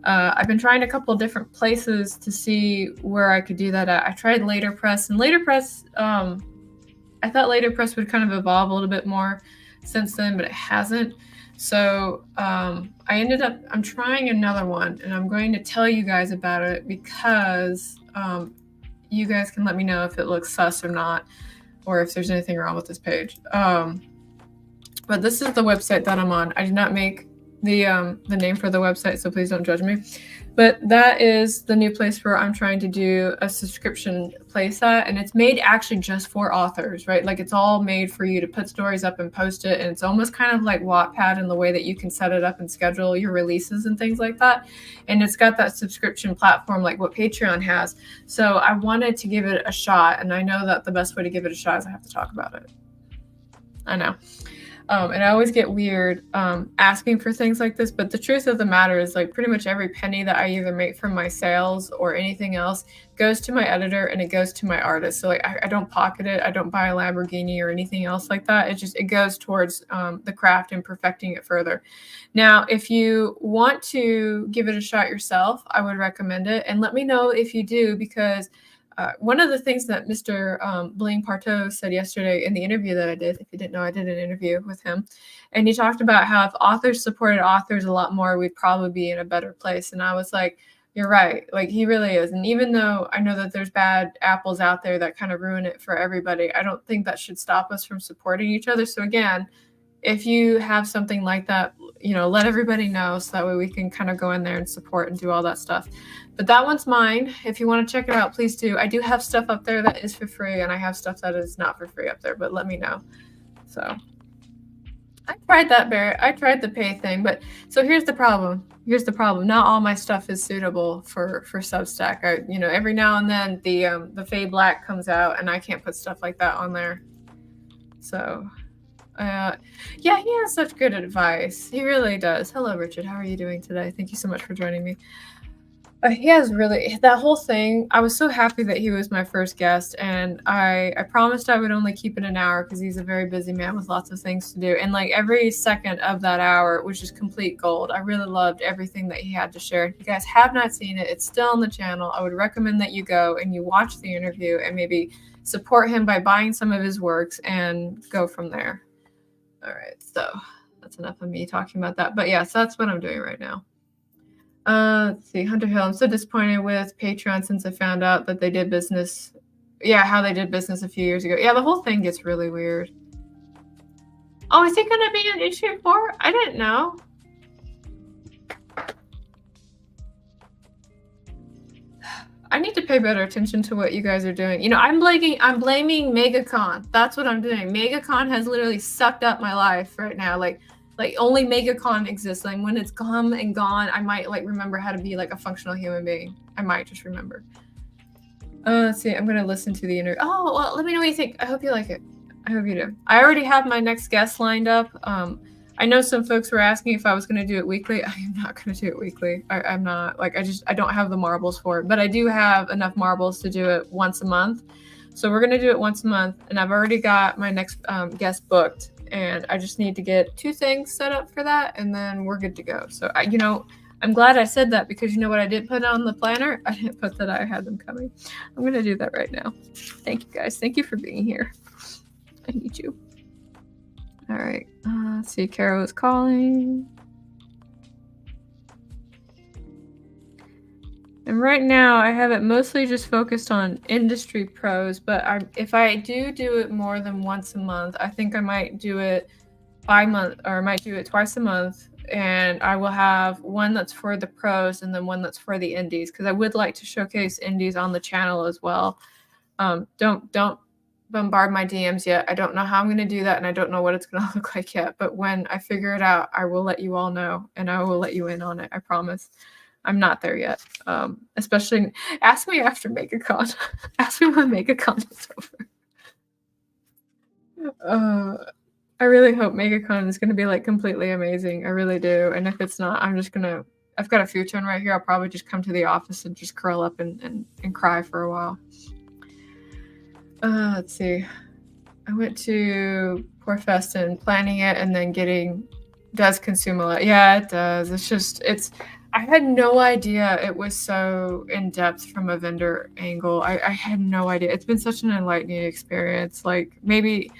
S1: I've been trying a couple different places to see where I could do that at. I tried LaterPress, and LaterPress, I thought LaterPress would kind of evolve a little bit more since then, but it hasn't. So I'm trying another one, and I'm going to tell you guys about it because you guys can let me know if it looks sus or not, or if there's anything wrong with this page. But this is the website that I'm on. I did not make the name for the website, so please don't judge me. But that is the new place where I'm trying to do a subscription place at, and it's made actually just for authors, right? Like it's all made for you to put stories up and post it, and it's almost kind of like Wattpad in the way that you can set it up and schedule your releases and things like that. And it's got that subscription platform like what Patreon has. So I wanted to give it a shot, and I know that the best way to give it a shot is I have to talk about it. I know. And I always get weird asking for things like this, but the truth of the matter is like pretty much every penny that I either make from my sales or anything else goes to my editor and it goes to my artist. So like I don't pocket it. I don't buy a Lamborghini or anything else like that. It goes towards the craft and perfecting it further. Now, if you want to give it a shot yourself, I would recommend it. And let me know if you do, because one of the things that Mr. Bling Parteau said yesterday in the interview that I did, if you didn't know, I did an interview with him, and he talked about how if authors supported authors a lot more, we'd probably be in a better place. And I was like, you're right. Like he really is. And even though I know that there's bad apples out there that kind of ruin it for everybody, I don't think that should stop us from supporting each other. So again, if you have something like that, let everybody know so that way we can kind of go in there and support and do all that stuff. But that one's mine. If you want to check it out, please do. I do have stuff up there that is for free, and I have stuff that is not for free up there, but let me know. So I tried that, Barrett. I tried the pay thing, but so here's the problem. Not all my stuff is suitable for Substack. Every now and then the Faye Black comes out, and I can't put stuff like that on there. So he has such good advice. He really does. Hello, Richard. How are you doing today? Thank you so much for joining me. He has really, that whole thing, I was so happy that he was my first guest, and I promised I would only keep it an hour because he's a very busy man with lots of things to do. And like every second of that hour was just complete gold. I really loved everything that he had to share. If you guys have not seen it, it's still on the channel. I would recommend that you go and you watch the interview and maybe support him by buying some of his works and go from there. All right, so that's enough of me talking about that. But yeah, so that's what I'm doing right now. Let's see, Hunter Hill. I'm so disappointed with Patreon since I found out that they did business. Yeah, how they did business a few years ago. Yeah, the whole thing gets really weird. Oh, is it going to be an issue 4? I didn't know. I need to pay better attention to what you guys are doing. I'm blaming MegaCon. That's what I'm doing. MegaCon has literally sucked up my life right now. Like only MegaCon exists. Like when it's come and gone, I might remember how to be like a functional human being. I might just remember. Let's see. I'm gonna listen to the interview. Oh, well, let me know what you think. I hope you like it. I hope you do. I already have my next guest lined up. I know some folks were asking if I was going to do it weekly. I am not going to do it weekly. I'm not. Like, I don't have the marbles for it. But I do have enough marbles to do it once a month. So we're going to do it once a month. And I've already got my next guest booked. And I just need to get 2 things set up for that. And then we're good to go. So, I'm glad I said that, because you know what I did put on the planner? I didn't put that I had them coming. I'm going to do that right now. Thank you, guys. Thank you for being here. I need you. All right. Let's see. Carrow is calling. And right now, I have it mostly just focused on industry pros. But if I do it more than once a month, I think I might do it bi-month, or I might do it twice a month. And I will have one that's for the pros and then one that's for the indies, because I would like to showcase indies on the channel as well. Don't bombard my DMs yet. I don't know how I'm going to do that, and I don't know what it's going to look like yet. But when I figure it out, I will let you all know, and I will let you in on it. I promise. I'm not there yet. Especially, ask me after MegaCon. Ask me when MegaCon is over. I really hope MegaCon is going to be like completely amazing. I really do. And if it's not, I'm just going to, I've got a futon right here. I'll probably just come to the office and just curl up and cry for a while. Let's see. I went to Porfest and planning it, and then does consume a lot. Yeah, it does. I had no idea it was so in-depth from a vendor angle. I had no idea. It's been such an enlightening experience. Like, maybe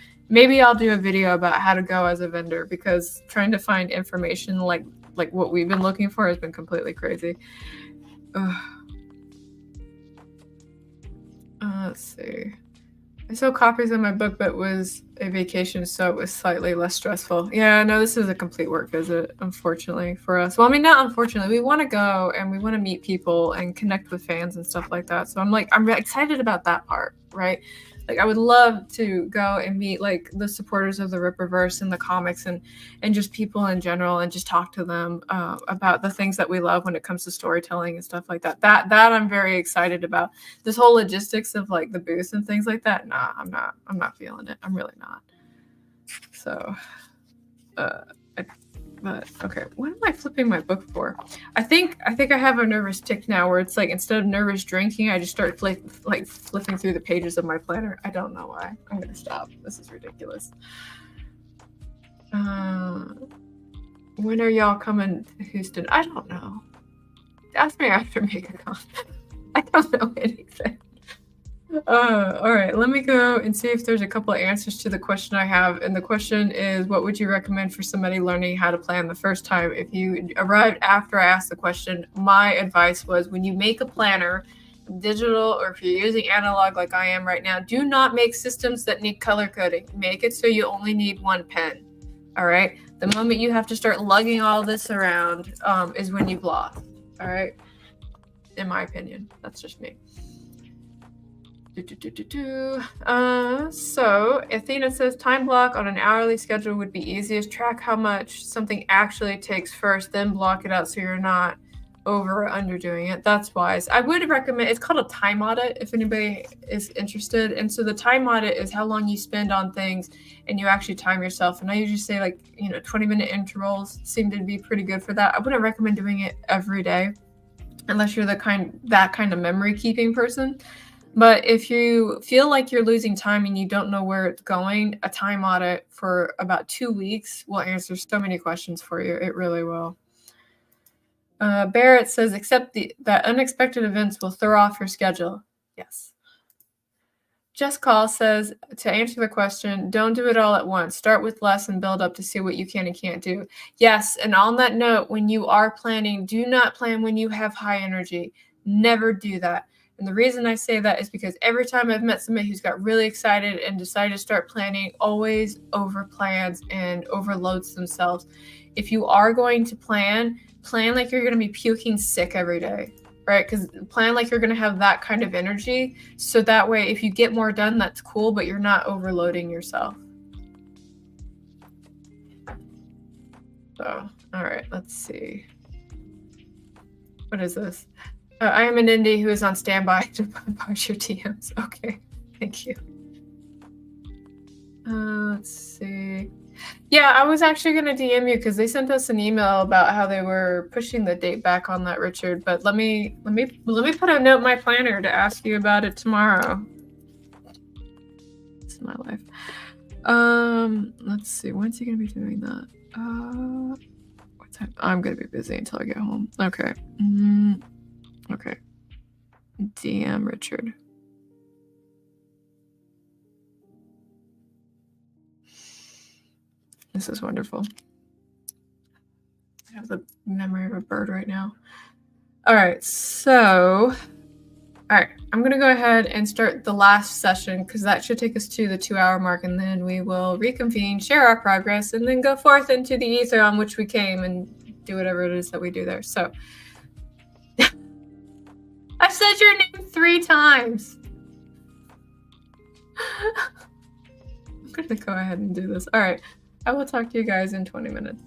S1: I'll do a video about how to go as a vendor, because trying to find information like what we've been looking for has been completely crazy. Let's see. I sold copies of my book, but it was a vacation, so it was slightly less stressful. Yeah, no, this is a complete work visit, unfortunately, for us. Well, I mean, not unfortunately. We want to go, and we want to meet people and connect with fans and stuff like that. So I'm excited about that part, right? Like, I would love to go and meet, like, the supporters of the Ripperverse and the comics and just people in general, and just talk to them about the things that we love when it comes to storytelling and stuff like that. That I'm very excited about. This whole logistics of, like, the booth and things like that, nah, I'm not feeling it. I'm really not. So, but okay, what am I flipping my book for? I think I have a nervous tick now, where it's like, instead of nervous drinking, I just start flipping through the pages of my planner. I don't know why. I'm gonna stop. This is ridiculous. When are y'all coming to Houston? I don't know. Ask me after MegaCon. I don't know anything. All right, let me go and see if there's a couple of answers to the question I have. And the question is, what would you recommend for somebody learning how to plan the first time? If you arrived after I asked the question, my advice was, when you make a planner, digital, or if you're using analog like I am right now, do not make systems that need color coding. Make it so you only need one pen. All right. The moment you have to start lugging all this around is when you've lost. All right. In my opinion, that's just me. So Athena says, time block on an hourly schedule would be easiest. Track how much something actually takes first, then block it out so you're not over or under doing it. That's wise. I would recommend, it's called a time audit if anybody is interested. And so the time audit is how long you spend on things, and you actually time yourself. And I usually say 20-minute intervals seem to be pretty good for that. I wouldn't recommend doing it every day unless you're that kind of memory keeping person. But if you feel like you're losing time and you don't know where it's going, a time audit for about 2 weeks will answer so many questions for you. It really will. Barrett says, except that unexpected events will throw off your schedule. Yes. Just Call says, to answer the question, don't do it all at once. Start with less and build up to see what you can and can't do. Yes, and on that note, when you are planning, do not plan when you have high energy. Never do that. And the reason I say that is because every time I've met somebody who's got really excited and decided to start planning, always over plans and overloads themselves. If you are going to plan like you're going to be puking sick every day, right? Because plan like you're going to have that kind of energy. So that way, if you get more done, that's cool, but you're not overloading yourself. So, all right, let's see. What is this? I am an indie who is on standby to parse your TMs. Okay, thank you. Let's see. Yeah, I was actually gonna DM you because they sent us an email about how they were pushing the date back on that, Richard. But let me put a note in my planner to ask you about it tomorrow. It's my life. Let's see. When's he gonna be doing that? What time? I'm gonna be busy until I get home. Okay. Okay. DM Richard. This is wonderful. I have the memory of a bird right now. All right, so, all right, I'm gonna go ahead and start the last session because that should take us to the 2-hour mark, and then we will reconvene, share our progress, and then go forth into the ether on which we came and do whatever it is that we do there. So, I've said your name 3 times. I'm gonna go ahead and do this. All right, I will talk to you guys in 20 minutes.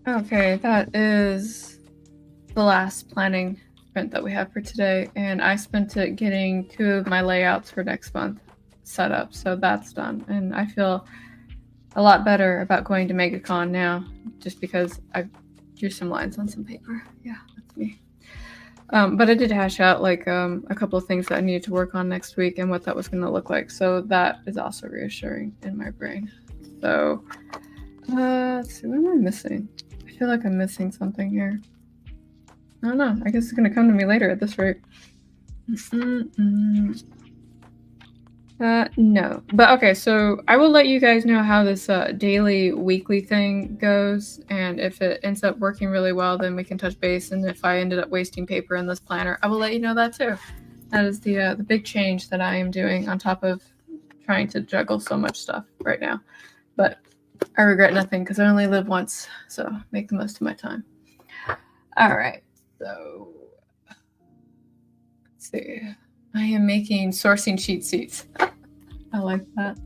S1: Okay, that is the last planning sprint that we have for today, and I spent it getting 2 of my layouts for next month set up, so that's done. And I feel a lot better about going to MegaCon now, just because I drew some lines on some paper. Yeah, that's me. But I did hash out like a couple of things that I needed to work on next week and what that was going to look like, so that is also reassuring in my brain. So let's see, what am I missing? I feel like I'm missing something here. I don't know. I guess it's going to come to me later at this rate. No. But okay, so I will let you guys know how this daily, weekly thing goes. And if it ends up working really well, then we can touch base. And if I ended up wasting paper in this planner, I will let you know that too. That is the big change that I am doing on top of trying to juggle so much stuff right now. But I regret nothing because I only live once. So make the most of my time. All right. So let's see. I am making sourcing cheat sheets. I like that.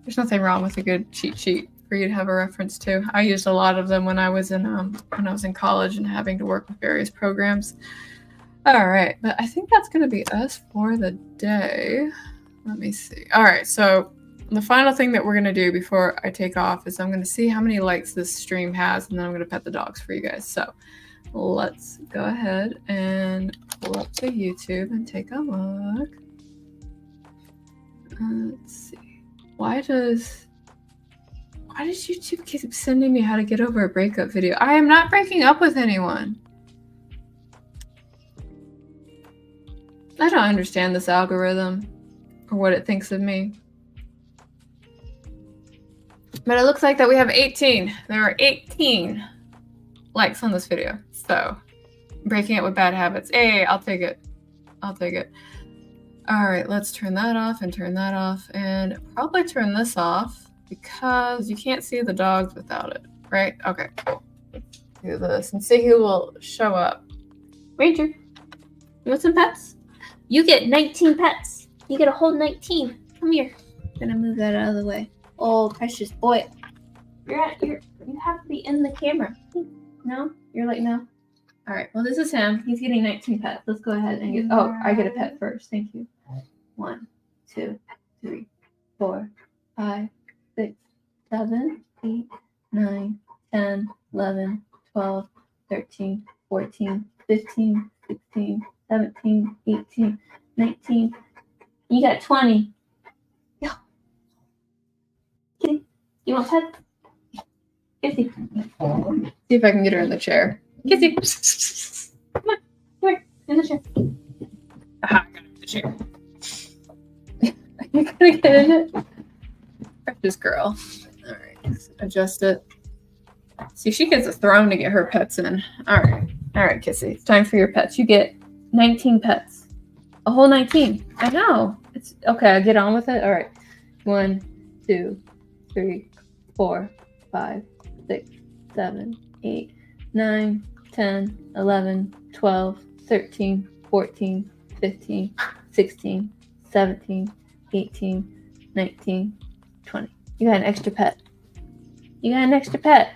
S1: There's nothing wrong with a good cheat sheet for you to have a reference to. I used a lot of them when I was in college and having to work with various programs. All right, but I think that's going to be us for the day. Let me see. All right, so the final thing that we're going to do before I take off is I'm going to see how many likes this stream has, and then I'm going to pet the dogs for you guys. So let's go ahead and pull up to YouTube and take a look. Let's see. Why does YouTube keep sending me how to get over a breakup video? I am not breaking up with anyone. I don't understand this algorithm or what it thinks of me. But it looks like that we have 18. There are 18 likes on this video. So, breaking it with bad habits. Hey, I'll take it. I'll take it. All right, let's turn that off and turn that off and probably turn this off because you can't see the dogs without it, right? Okay, cool. Let's do this and see who will show up. Ranger, you want some pets? You get 19 pets. You get a whole 19. Come here. I'm gonna move that out of the way. Oh, precious boy. You have to be in the camera. No? You're like, no? All right. Well, this is him. He's getting 19 pets. Let's go ahead and get... Oh, I get a pet first. Thank you. 1, 2, 3, 4, 5, 6, 7, 8, 9, 10, 11, 12, 13, 14, 15, 16, 17, 18, 19. You got 20. Yo. Kitty, you want pets? Kissy. See if I can get her in the chair. Kissy. Come on. Here. In the chair. Aha, I got her in the chair. Are you gonna get in it? Precious girl. Alright, let's adjust it. See, she gets a throne to get her pets in. Alright. Alright, Kissy. It's time for your pets. You get 19 pets. A whole 19. I know. It's okay, I get on with it. Alright. 1, 2, 3, 4, 5, 6, 7, 8, 9, 10, 11, 12, 13, 14, 15, 16, 17, 18, 19, 20. You got an extra pet. You got an extra pet.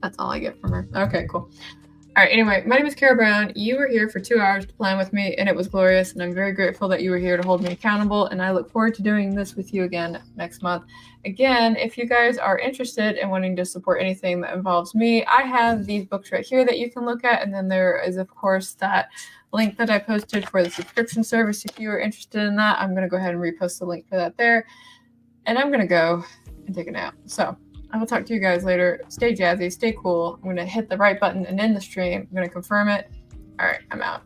S1: That's all I get from her. Okay, cool. All right, anyway, my name is Carrow Brown. You were here for 2 hours to plan with me, and it was glorious, and I'm very grateful that you were here to hold me accountable, and I look forward to doing this with you again next month. Again, if you guys are interested in wanting to support anything that involves me, I have these books right here that you can look at, and then there is, of course, that link that I posted for the subscription service. If you are interested in that, I'm going to go ahead and repost the link for that there, and I'm going to go and take a nap. So I will talk to you guys later. Stay jazzy, stay cool. I'm going to hit the right button and end the stream. I'm going to confirm it. All right, I'm out.